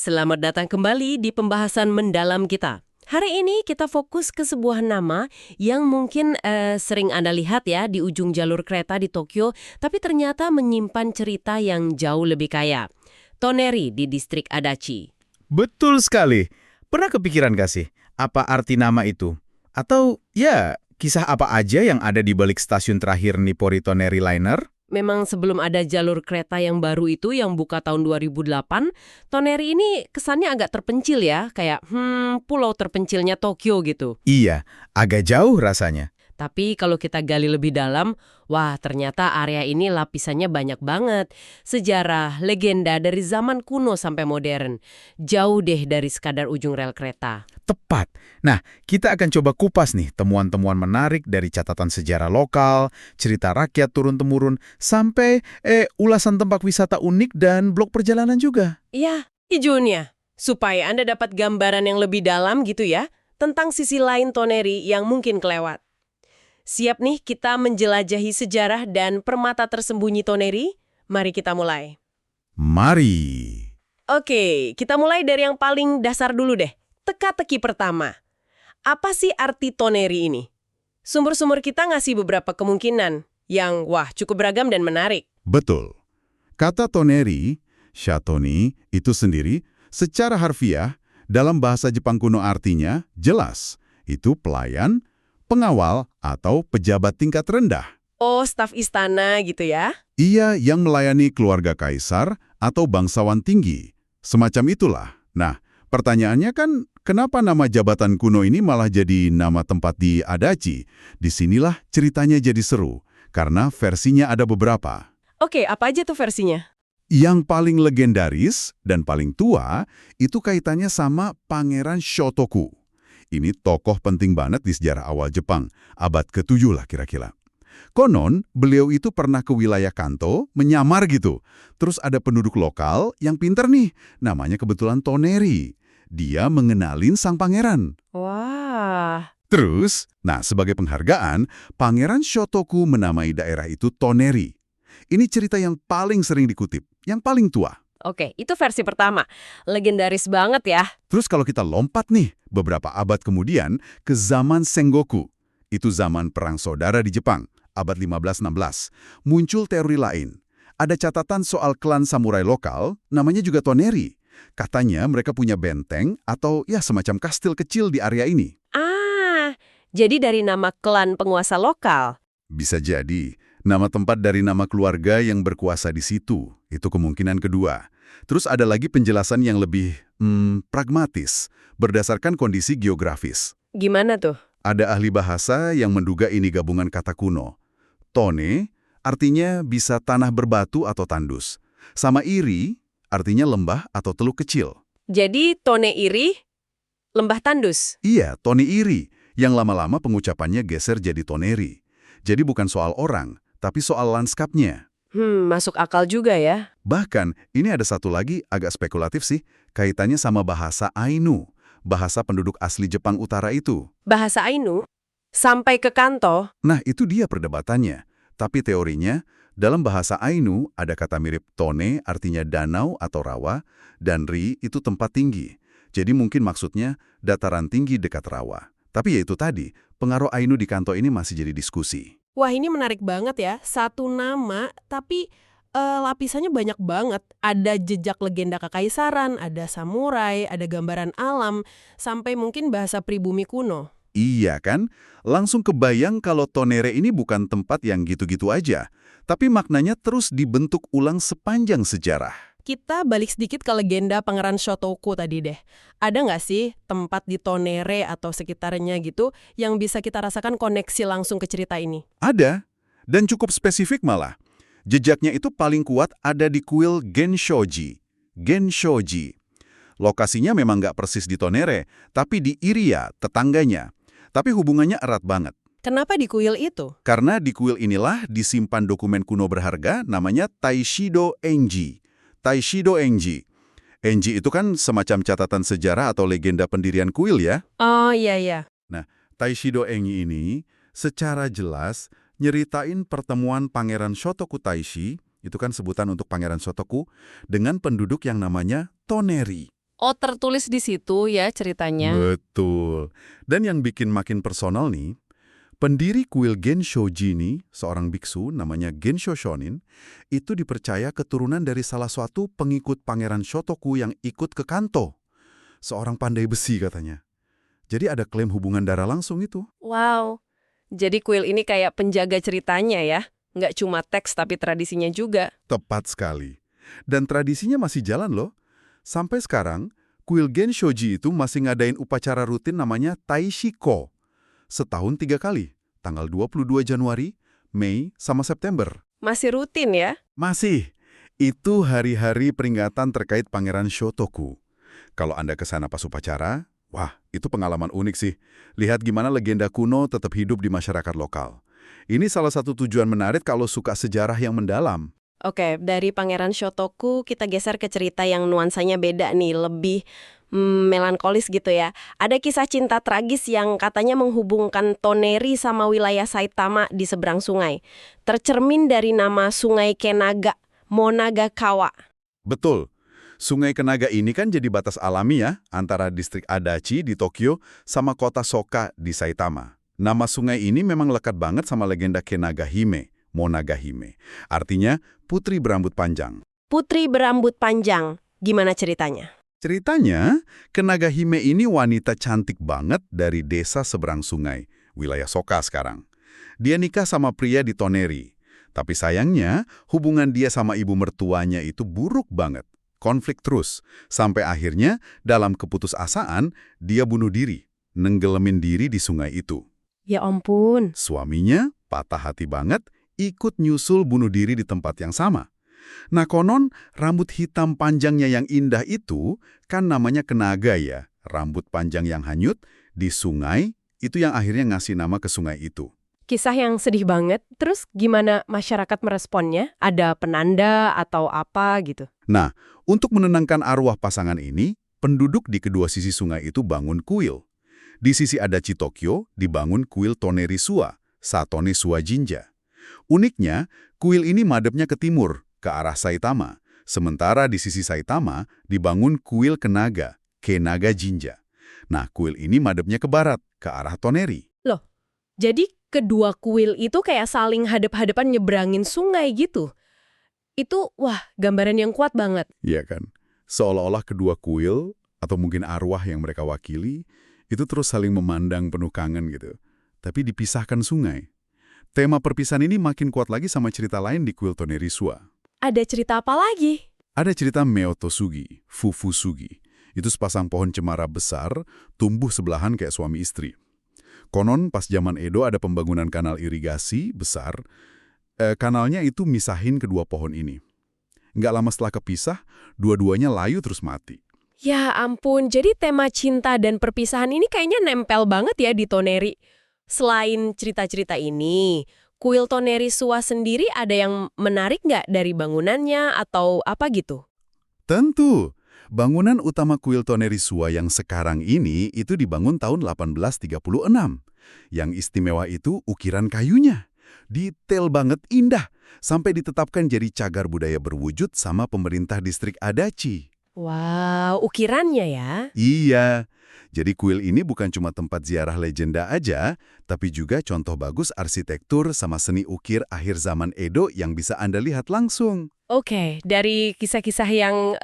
Selamat datang kembali di pembahasan mendalam kita. Hari ini kita fokus ke sebuah nama yang mungkin sering Anda lihat ya di ujung jalur kereta di Tokyo, tapi ternyata menyimpan cerita yang jauh lebih kaya. Toneri di distrik Adachi. Betul sekali. Pernah kepikiran gak sih, apa arti nama itu? Atau ya, kisah apa aja yang ada di balik stasiun terakhir Nippori Toneri Liner? Memang sebelum ada jalur kereta yang baru itu yang buka tahun 2008, Toneri ini kesannya agak terpencil ya, kayak pulau terpencilnya Tokyo gitu. Iya, agak jauh rasanya. Tapi kalau kita gali lebih dalam, wah ternyata area ini lapisannya banyak banget. Sejarah, legenda dari zaman kuno sampai modern. Jauh deh dari sekadar ujung rel kereta. Tepat. Nah, kita akan coba kupas nih temuan-temuan menarik dari catatan sejarah lokal, cerita rakyat turun-temurun, sampai ulasan tempat wisata unik dan blog perjalanan juga. Iya, hijaunya. Supaya Anda dapat gambaran yang lebih dalam gitu ya, tentang sisi lain Toneri yang mungkin kelewat. Siap nih kita menjelajahi sejarah dan permata tersembunyi Toneri? Mari kita mulai. Mari. Oke, kita mulai dari yang paling dasar dulu deh. Teka-teki pertama. Apa sih arti Toneri ini? Sumber-sumber kita ngasih beberapa kemungkinan yang cukup beragam dan menarik. Betul. Kata toneri, shatoni, itu sendiri, secara harfiah, dalam bahasa Jepang kuno artinya jelas. Itu pelayan, pengawal, atau pejabat tingkat rendah. Oh, staf istana gitu ya? Ia yang melayani keluarga kaisar atau bangsawan tinggi. Semacam itulah. Nah, pertanyaannya kan, kenapa nama jabatan kuno ini malah jadi nama tempat di Adachi? Disinilah ceritanya jadi seru, karena versinya ada beberapa. Oke, apa aja tuh versinya? Yang paling legendaris dan paling tua, itu kaitannya sama Pangeran Shotoku. Ini tokoh penting banget di sejarah awal Jepang, abad ke-7 lah kira-kira. Konon, beliau itu pernah ke wilayah Kanto, menyamar gitu. Terus ada penduduk lokal yang pinter nih, namanya kebetulan Toneri. Dia mengenalin sang pangeran. Wah. Terus, sebagai penghargaan, Pangeran Shotoku menamai daerah itu Toneri. Ini cerita yang paling sering dikutip, yang paling tua. Oke, itu versi pertama. Legendaris banget ya. Terus kalau kita lompat nih, beberapa abad kemudian, ke zaman Sengoku. Itu zaman perang saudara di Jepang, abad 15-16. Muncul teori lain. Ada catatan soal klan samurai lokal, namanya juga Toneri. Katanya mereka punya benteng atau ya semacam kastil kecil di area ini. Jadi dari nama klan penguasa lokal. Bisa jadi. Nama tempat dari nama keluarga yang berkuasa di situ. Itu kemungkinan kedua. Terus ada lagi penjelasan yang lebih pragmatis, berdasarkan kondisi geografis. Gimana tuh? Ada ahli bahasa yang menduga ini gabungan kata kuno. Tone artinya bisa tanah berbatu atau tandus. Sama iri artinya lembah atau teluk kecil. Jadi Tone iri, lembah tandus? Iya, Tone iri, yang lama-lama pengucapannya geser jadi Toneri. Jadi bukan soal orang, tapi soal lanskapnya. Masuk akal juga ya. Bahkan, ini ada satu lagi agak spekulatif sih, kaitannya sama bahasa Ainu, bahasa penduduk asli Jepang Utara itu. Bahasa Ainu? Sampai ke Kanto? Nah, itu dia perdebatannya. Tapi teorinya, dalam bahasa Ainu ada kata mirip tone artinya danau atau rawa, dan ri itu tempat tinggi. Jadi mungkin maksudnya dataran tinggi dekat rawa. Tapi ya itu tadi, pengaruh Ainu di Kanto ini masih jadi diskusi. Wah, ini menarik banget ya. Satu nama, tapi lapisannya banyak banget. Ada jejak legenda kekaisaran, ada samurai, ada gambaran alam, sampai mungkin bahasa pribumi kuno. Iya kan? Langsung kebayang kalau Tonere ini bukan tempat yang gitu-gitu aja, tapi maknanya terus dibentuk ulang sepanjang sejarah. Kita balik sedikit ke legenda Pangeran Shotoku tadi deh. Ada nggak sih tempat di Tonere atau sekitarnya gitu yang bisa kita rasakan koneksi langsung ke cerita ini? Ada, dan cukup spesifik malah. Jejaknya itu paling kuat ada di kuil Genshoji. Genshoji. Lokasinya memang nggak persis di Tonere, tapi di Iria, tetangganya. Tapi hubungannya erat banget. Kenapa di kuil itu? Karena di kuil inilah disimpan dokumen kuno berharga namanya Taishido Enji. Taishido Enji. Enji itu kan semacam catatan sejarah atau legenda pendirian kuil ya. Oh iya. Nah, Taishido Enji ini secara jelas nyeritain pertemuan Pangeran Shotoku Taishi, itu kan sebutan untuk Pangeran Shotoku, dengan penduduk yang namanya Toneri. Oh, tertulis di situ ya ceritanya. Betul. Dan yang bikin makin personal nih, pendiri kuil Genshoji ini, seorang biksu namanya Gensho Shonin, itu dipercaya keturunan dari salah suatu pengikut Pangeran Shotoku yang ikut ke Kanto. Seorang pandai besi katanya. Jadi ada klaim hubungan darah langsung itu. Wow. Jadi kuil ini kayak penjaga ceritanya ya. Nggak cuma teks tapi tradisinya juga. Tepat sekali. Dan tradisinya masih jalan loh. Sampai sekarang, kuil Genshoji itu masih ngadain upacara rutin namanya Taishiko. Setahun 3 kali, tanggal 22 Januari, Mei, sama September. Masih rutin ya? Masih. Itu hari-hari peringatan terkait Pangeran Shotoku. Kalau Anda ke sana pas upacara, wah, itu pengalaman unik sih. Lihat gimana legenda kuno tetap hidup di masyarakat lokal. Ini salah satu tujuan menarik kalau suka sejarah yang mendalam. Oke, dari Pangeran Shotoku kita geser ke cerita yang nuansanya beda nih, lebih melankolis gitu ya. Ada kisah cinta tragis yang katanya menghubungkan Toneri sama wilayah Saitama di seberang sungai. Tercermin dari nama Sungai Kenaga, Monagakawa. Betul. Sungai Kenaga ini kan jadi batas alami ya antara distrik Adachi di Tokyo sama kota Soka di Saitama. Nama sungai ini memang lekat banget sama legenda Kenaga Hime, Monagahime. Artinya putri berambut panjang. Putri berambut panjang, gimana ceritanya? Ceritanya, Kenaga Hime ini wanita cantik banget dari desa seberang sungai, wilayah Soka sekarang. Dia nikah sama pria di Toneri. Tapi sayangnya, hubungan dia sama ibu mertuanya itu buruk banget. Konflik terus. Sampai akhirnya, dalam keputusasaan, dia bunuh diri, nenggelamin diri di sungai itu. Ya ampun. Suaminya, patah hati banget, ikut nyusul bunuh diri di tempat yang sama. Nah konon, rambut hitam panjangnya yang indah itu kan namanya kenaga ya. Rambut panjang yang hanyut di sungai, itu yang akhirnya ngasih nama ke sungai itu. Kisah yang sedih banget, terus gimana masyarakat meresponnya? Ada penanda atau apa gitu? Nah, untuk menenangkan arwah pasangan ini, penduduk di kedua sisi sungai itu bangun kuil. Di sisi Adachi Tokyo, dibangun kuil Toneri Suwa, Satone Suwa Jinja. Uniknya, kuil ini madepnya ke timur, ke arah Saitama. Sementara di sisi Saitama dibangun kuil Kenaga, Kenaga Jinja. Nah, kuil ini madepnya ke barat, ke arah Toneri. Loh, jadi kedua kuil itu kayak saling hadap-hadapan nyebrangin sungai gitu. Itu, wah, gambaran yang kuat banget. Iya kan? Seolah-olah kedua kuil, atau mungkin arwah yang mereka wakili, itu terus saling memandang penuh kangen gitu. Tapi dipisahkan sungai. Tema perpisahan ini makin kuat lagi sama cerita lain di kuil Toneri Suwa. Ada cerita apa lagi? Ada cerita Meotosugi, Fufusugi. Itu sepasang pohon cemara besar, tumbuh sebelahan kayak suami istri. Konon pas zaman Edo ada pembangunan kanal irigasi besar. Kanalnya itu misahin kedua pohon ini. Nggak lama setelah kepisah, dua-duanya layu terus mati. Ya ampun, jadi tema cinta dan perpisahan ini kayaknya nempel banget ya di Toneri. Selain cerita-cerita ini, kuil Toneri Suwa sendiri ada yang menarik nggak dari bangunannya atau apa gitu? Tentu, bangunan utama kuil Toneri Suwa yang sekarang ini itu dibangun tahun 1836. Yang istimewa itu ukiran kayunya. Detail banget indah, sampai ditetapkan jadi cagar budaya berwujud sama pemerintah distrik Adachi. Wow, ukirannya ya? Iya, jadi kuil ini bukan cuma tempat ziarah legenda aja, tapi juga contoh bagus arsitektur sama seni ukir akhir zaman Edo yang bisa Anda lihat langsung. Oke, dari kisah-kisah yang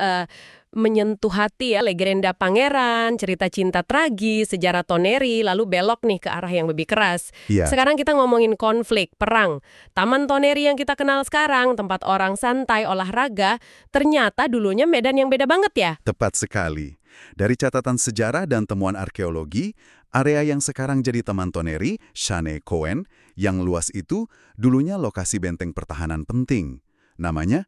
menyentuh hati ya, legenda pangeran, cerita cinta tragis, sejarah Toneri, lalu belok nih ke arah yang lebih keras. Iya. Sekarang kita ngomongin konflik, perang. Taman Toneri yang kita kenal sekarang, tempat orang santai, olahraga, ternyata dulunya medan yang beda banget ya? Tepat sekali. Dari catatan sejarah dan temuan arkeologi, area yang sekarang jadi Taman Toneri, Shane Koen, yang luas itu dulunya lokasi benteng pertahanan penting. Namanya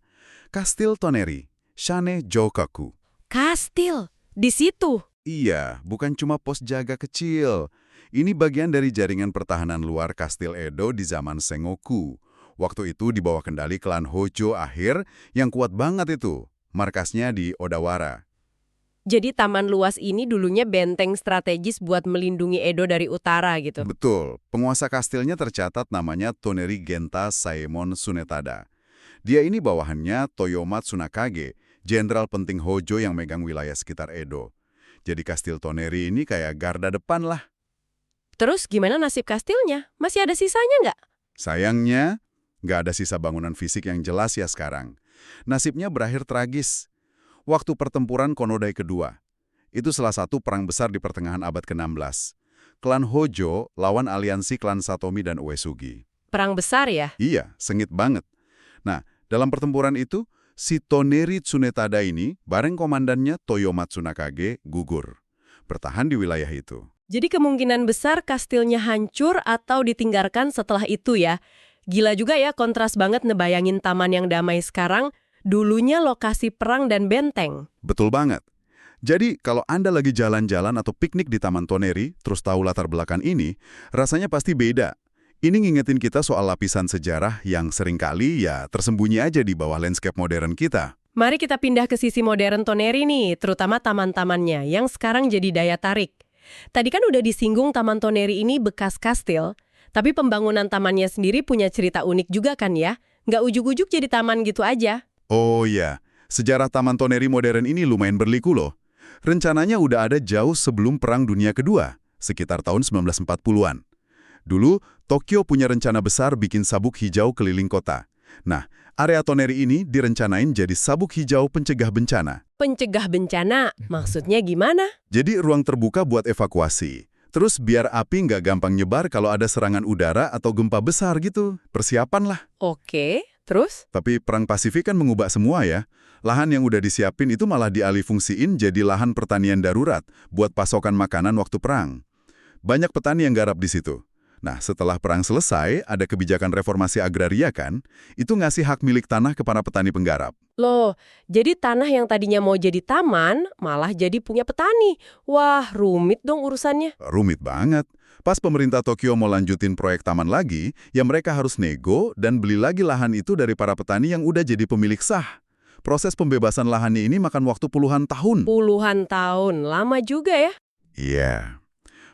Kastil Toneri, Shane Jokaku. Kastil, di situ. Iya, bukan cuma pos jaga kecil. Ini bagian dari jaringan pertahanan luar Kastil Edo di zaman Sengoku. Waktu itu di bawah kendali klan Hojo akhir yang kuat banget itu. Markasnya di Odawara. Jadi taman luas ini dulunya benteng strategis buat melindungi Edo dari utara gitu. Betul, penguasa kastilnya tercatat namanya Toneri Genta Saemon Tsunetada. Dia ini bawahannya Toyoma Tsunakage, jenderal penting Hojo yang megang wilayah sekitar Edo. Jadi Kastil Toneri ini kayak garda depan lah. Terus gimana nasib kastilnya? Masih ada sisanya nggak? Sayangnya, nggak ada sisa bangunan fisik yang jelas ya sekarang. Nasibnya berakhir tragis. Waktu pertempuran Konodai kedua. Itu salah satu perang besar di pertengahan abad ke-16. Klan Hojo lawan aliansi klan Satomi dan Uesugi. Perang besar ya? Iya, sengit banget. Nah, dalam pertempuran itu, si Toneri Tsunetada ini, bareng komandannya Toyomatsu Nakage, gugur. Bertahan di wilayah itu. Jadi kemungkinan besar kastilnya hancur atau ditinggalkan setelah itu ya. Gila juga ya, kontras banget ngebayangin taman yang damai sekarang, dulunya lokasi perang dan benteng. Betul banget. Jadi, kalau Anda lagi jalan-jalan atau piknik di Taman Toneri, terus tahu latar belakang ini, rasanya pasti beda. Ini ngingetin kita soal lapisan sejarah yang seringkali ya tersembunyi aja di bawah landscape modern kita. Mari kita pindah ke sisi modern Toneri nih, terutama taman-tamannya yang sekarang jadi daya tarik. Tadi kan udah disinggung Taman Toneri ini bekas kastil, tapi pembangunan tamannya sendiri punya cerita unik juga kan ya? Nggak ujuk-ujuk jadi taman gitu aja. Oh iya, sejarah Taman Toneri modern ini lumayan berliku loh. Rencananya udah ada jauh sebelum Perang Dunia Kedua, sekitar tahun 1940-an. Dulu, Tokyo punya rencana besar bikin sabuk hijau keliling kota. Nah, area Toneri ini direncanain jadi sabuk hijau pencegah bencana. Pencegah bencana, maksudnya gimana? Jadi ruang terbuka buat evakuasi. Terus biar api nggak gampang nyebar kalau ada serangan udara atau gempa besar gitu. Persiapan lah. Oke, terus? Tapi Perang Pasifik kan mengubah semua ya. Lahan yang udah disiapin itu malah dialihfungsiin jadi lahan pertanian darurat buat pasokan makanan waktu perang. Banyak petani yang garap di situ. Nah, setelah perang selesai, ada kebijakan reformasi agraria kan, itu ngasih hak milik tanah kepada petani penggarap. Loh, jadi tanah yang tadinya mau jadi taman, malah jadi punya petani. Wah, rumit dong urusannya. Rumit banget. Pas pemerintah Tokyo mau lanjutin proyek taman lagi, ya mereka harus nego dan beli lagi lahan itu dari para petani yang udah jadi pemilik sah. Proses pembebasan lahannya ini makan waktu puluhan tahun. Puluhan tahun, lama juga ya? Iya.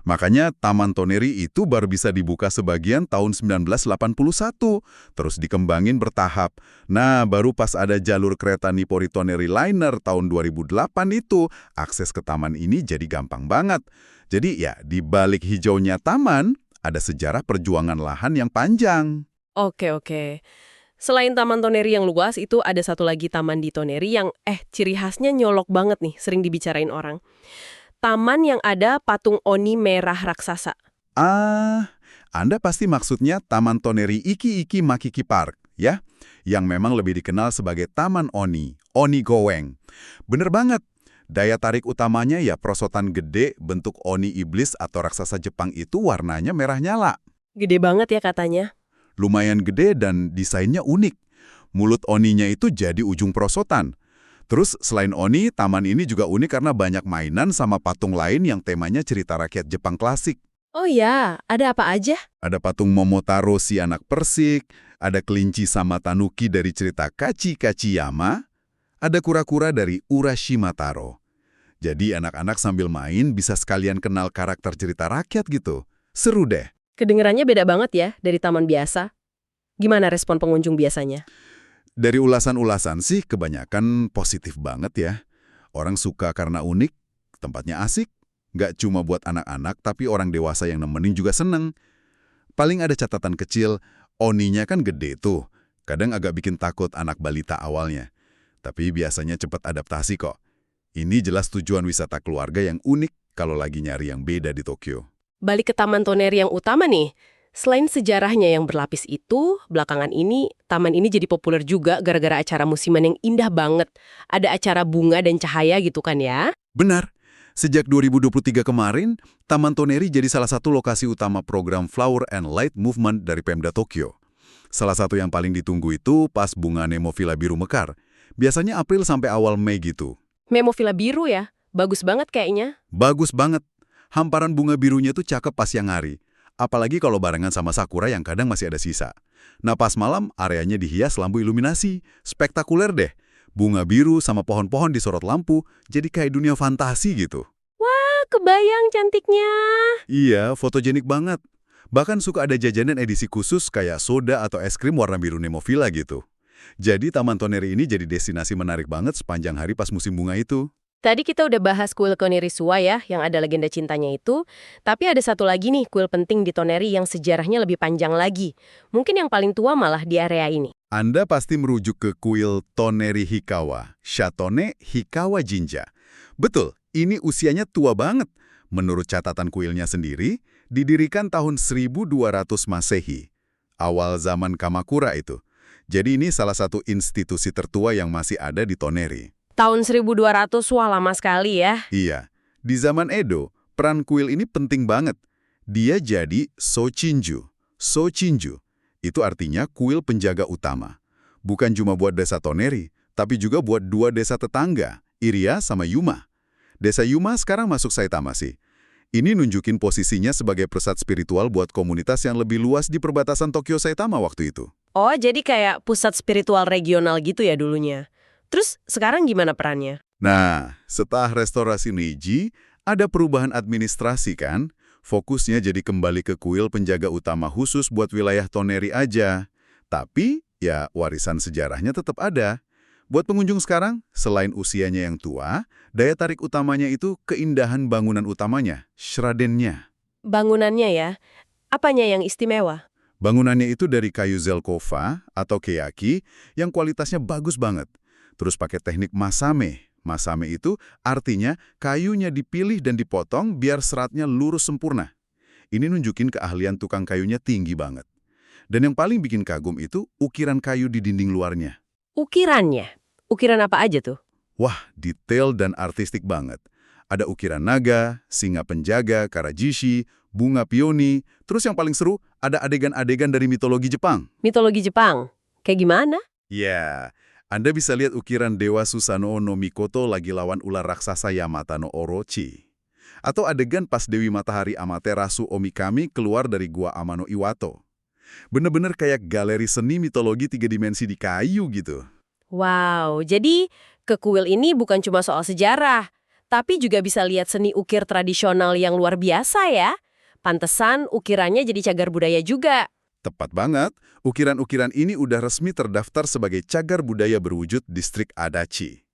Makanya Taman Toneri itu baru bisa dibuka sebagian tahun 1981, terus dikembangin bertahap. Nah, baru pas ada jalur kereta Nippori Toneri Liner tahun 2008 itu, akses ke taman ini jadi gampang banget. Jadi ya, di balik hijaunya taman, ada sejarah perjuangan lahan yang panjang. Oke. Selain Taman Toneri yang luas, itu ada satu lagi taman di Toneri yang ciri khasnya nyolok banget nih, sering dibicarain orang. Taman yang ada patung Oni merah raksasa. Anda pasti maksudnya Taman Toneri Iki-Iki Makiki Park, ya? Yang memang lebih dikenal sebagai Taman Oni, Oni Goeng. Bener banget. Daya tarik utamanya ya perosotan gede bentuk Oni iblis atau raksasa Jepang itu warnanya merah nyala. Gede banget ya katanya. Lumayan gede dan desainnya unik. Mulut Oninya itu jadi ujung perosotan. Terus selain Oni, taman ini juga unik karena banyak mainan sama patung lain yang temanya cerita rakyat Jepang klasik. Oh ya, ada apa aja? Ada patung Momotaro si anak persik, ada kelinci sama tanuki dari cerita Kachi Kachiyama, ada kura-kura dari Urashima Taro. Jadi anak-anak sambil main bisa sekalian kenal karakter cerita rakyat gitu. Seru deh. Kedengerannya beda banget ya dari taman biasa. Gimana respon pengunjung biasanya? Dari ulasan-ulasan sih kebanyakan positif banget ya. Orang suka karena unik, tempatnya asik, nggak cuma buat anak-anak tapi orang dewasa yang nemenin juga seneng. Paling ada catatan kecil, Oninya kan gede tuh. Kadang agak bikin takut anak balita awalnya. Tapi biasanya cepat adaptasi kok. Ini jelas tujuan wisata keluarga yang unik kalau lagi nyari yang beda di Tokyo. Balik ke Taman Toneri yang utama nih. Selain sejarahnya yang berlapis itu, belakangan ini, taman ini jadi populer juga gara-gara acara musiman yang indah banget. Ada acara bunga dan cahaya gitu kan ya? Benar. Sejak 2023 kemarin, Taman Toneri jadi salah satu lokasi utama program Flower and Light Movement dari Pemda Tokyo. Salah satu yang paling ditunggu itu pas bunga Nemophila biru mekar. Biasanya April sampai awal Mei gitu. Nemophila biru ya? Bagus banget kayaknya. Bagus banget. Hamparan bunga birunya tuh cakep pas siang hari. Apalagi kalau barengan sama sakura yang kadang masih ada sisa. Nah pas malam, areanya dihias lampu iluminasi. Spektakuler deh. Bunga biru sama pohon-pohon disorot lampu, jadi kayak dunia fantasi gitu. Wah, kebayang cantiknya. Iya, fotogenik banget. Bahkan suka ada jajanan edisi khusus kayak soda atau es krim warna biru Nemophila gitu. Jadi Taman Toneri ini jadi destinasi menarik banget sepanjang hari pas musim bunga itu. Tadi kita udah bahas kuil Konerisua ya, yang ada legenda cintanya itu. Tapi ada satu lagi nih kuil penting di Toneri yang sejarahnya lebih panjang lagi. Mungkin yang paling tua malah di area ini. Anda pasti merujuk ke kuil Toneri Hikawa, Shatone Hikawa Jinja. Betul, ini usianya tua banget. Menurut catatan kuilnya sendiri, didirikan tahun 1200 Masehi. Awal zaman Kamakura itu. Jadi ini salah satu institusi tertua yang masih ada di Toneri. Tahun 1200, wah lama sekali ya. Iya, di zaman Edo, peran kuil ini penting banget. Dia jadi Sochinju. Sochinju, itu artinya kuil penjaga utama. Bukan cuma buat desa Toneri, tapi juga buat dua desa tetangga, Iria sama Yuma. Desa Yuma sekarang masuk Saitama sih. Ini nunjukin posisinya sebagai pusat spiritual buat komunitas yang lebih luas di perbatasan Tokyo Saitama waktu itu. Oh, jadi kayak pusat spiritual regional gitu ya dulunya. Terus sekarang gimana perannya? Nah, setelah restorasi Meiji, ada perubahan administrasi kan? Fokusnya jadi kembali ke kuil penjaga utama khusus buat wilayah Toneri aja. Tapi, ya warisan sejarahnya tetap ada. Buat pengunjung sekarang, selain usianya yang tua, daya tarik utamanya itu keindahan bangunan utamanya, shradennya. Bangunannya ya, apanya yang istimewa? Bangunannya itu dari kayu zelkova atau keyaki yang kualitasnya bagus banget. Terus pakai teknik masame. Masame itu artinya kayunya dipilih dan dipotong biar seratnya lurus sempurna. Ini nunjukin keahlian tukang kayunya tinggi banget. Dan yang paling bikin kagum itu ukiran kayu di dinding luarnya. Ukirannya? Ukiran apa aja tuh? Wah, detail dan artistik banget. Ada ukiran naga, singa penjaga, karajishi, bunga pioni, terus yang paling seru ada adegan-adegan dari mitologi Jepang. Mitologi Jepang? Kayak gimana? Ya, Anda bisa lihat ukiran Dewa Susanoo no Mikoto lagi lawan ular raksasa Yamata no Orochi. Atau adegan pas Dewi Matahari Amaterasu Omikami keluar dari gua Amano Iwato. Bener-bener kayak galeri seni mitologi 3 dimensi di kayu gitu. Wow, jadi ke kuil ini bukan cuma soal sejarah, tapi juga bisa lihat seni ukir tradisional yang luar biasa ya. Pantesan ukirannya jadi cagar budaya juga. Tepat banget, ukiran-ukiran ini udah resmi terdaftar sebagai cagar budaya berwujud distrik Adachi.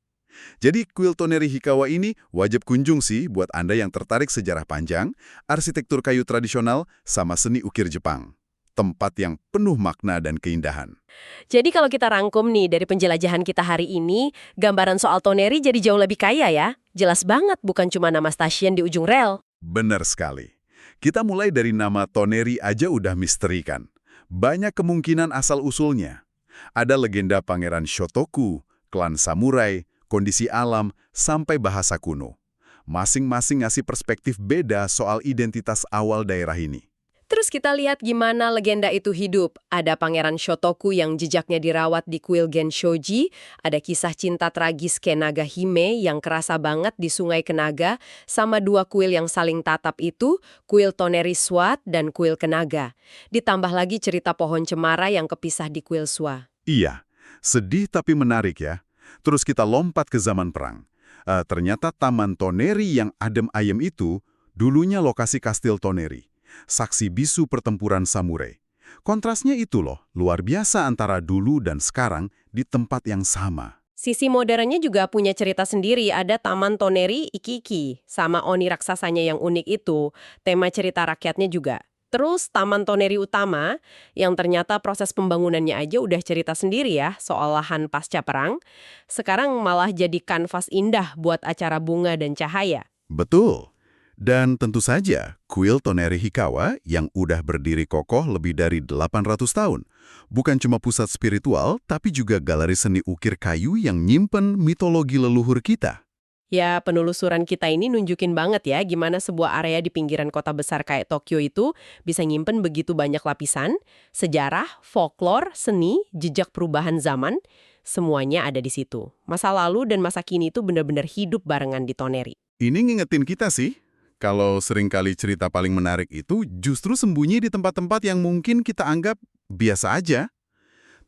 Jadi kuil Toneri Hikawa ini wajib kunjung sih buat Anda yang tertarik sejarah panjang, arsitektur kayu tradisional, sama seni ukir Jepang. Tempat yang penuh makna dan keindahan. Jadi kalau kita rangkum nih dari penjelajahan kita hari ini, gambaran soal Toneri jadi jauh lebih kaya ya. Jelas banget bukan cuma nama stasiun di ujung rel. Benar sekali. Kita mulai dari nama Toneri aja udah misteri kan. Banyak kemungkinan asal-usulnya. Ada legenda Pangeran Shotoku, klan samurai, kondisi alam, sampai bahasa kuno. Masing-masing ngasih perspektif beda soal identitas awal daerah ini. Terus kita lihat gimana legenda itu hidup. Ada Pangeran Shotoku yang jejaknya dirawat di kuil Genshoji, ada kisah cinta tragis Kenaga Hime yang kerasa banget di Sungai Kenaga, sama dua kuil yang saling tatap itu, kuil Toneri Swat dan kuil Kenaga. Ditambah lagi cerita pohon cemara yang kepisah di kuil Swa. Iya, sedih tapi menarik ya. Terus kita lompat ke zaman perang. Ternyata Taman Toneri yang adem ayem itu, dulunya lokasi Kastil Toneri. Saksi bisu pertempuran samurai. Kontrasnya itu loh, luar biasa antara dulu dan sekarang di tempat yang sama. Sisi modernnya juga punya cerita sendiri, ada Taman Toneri Ikiki, sama Oni raksasanya yang unik itu, tema cerita rakyatnya juga. Terus Taman Toneri Utama, yang ternyata proses pembangunannya aja udah cerita sendiri ya, soal lahan pasca perang. Sekarang malah jadi kanvas indah buat acara bunga dan cahaya. Betul. Dan tentu saja, kuil Toneri Hikawa yang udah berdiri kokoh lebih dari 800 tahun. Bukan cuma pusat spiritual, tapi juga galeri seni ukir kayu yang nyimpen mitologi leluhur kita. Ya, penelusuran kita ini nunjukin banget ya gimana sebuah area di pinggiran kota besar kayak Tokyo itu bisa nyimpen begitu banyak lapisan, sejarah, folklore, seni, jejak perubahan zaman, semuanya ada di situ. Masa lalu dan masa kini itu benar-benar hidup barengan di Toneri. Ini ngingetin kita sih, kalau seringkali cerita paling menarik itu justru sembunyi di tempat-tempat yang mungkin kita anggap biasa aja.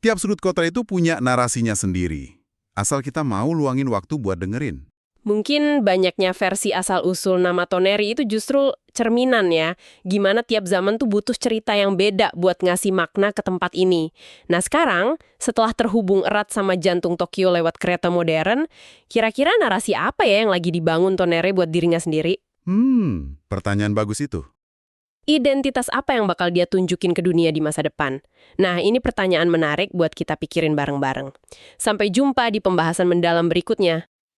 Tiap sudut kota itu punya narasinya sendiri, asal kita mau luangin waktu buat dengerin. Mungkin banyaknya versi asal-usul nama Toneri itu justru cerminan ya, gimana tiap zaman tuh butuh cerita yang beda buat ngasih makna ke tempat ini. Nah sekarang, setelah terhubung erat sama jantung Tokyo lewat kereta modern, kira-kira narasi apa ya yang lagi dibangun Toneri buat dirinya sendiri? Pertanyaan bagus itu. Identitas apa yang bakal dia tunjukin ke dunia di masa depan? Nah, ini pertanyaan menarik buat kita pikirin bareng-bareng. Sampai jumpa di pembahasan mendalam berikutnya.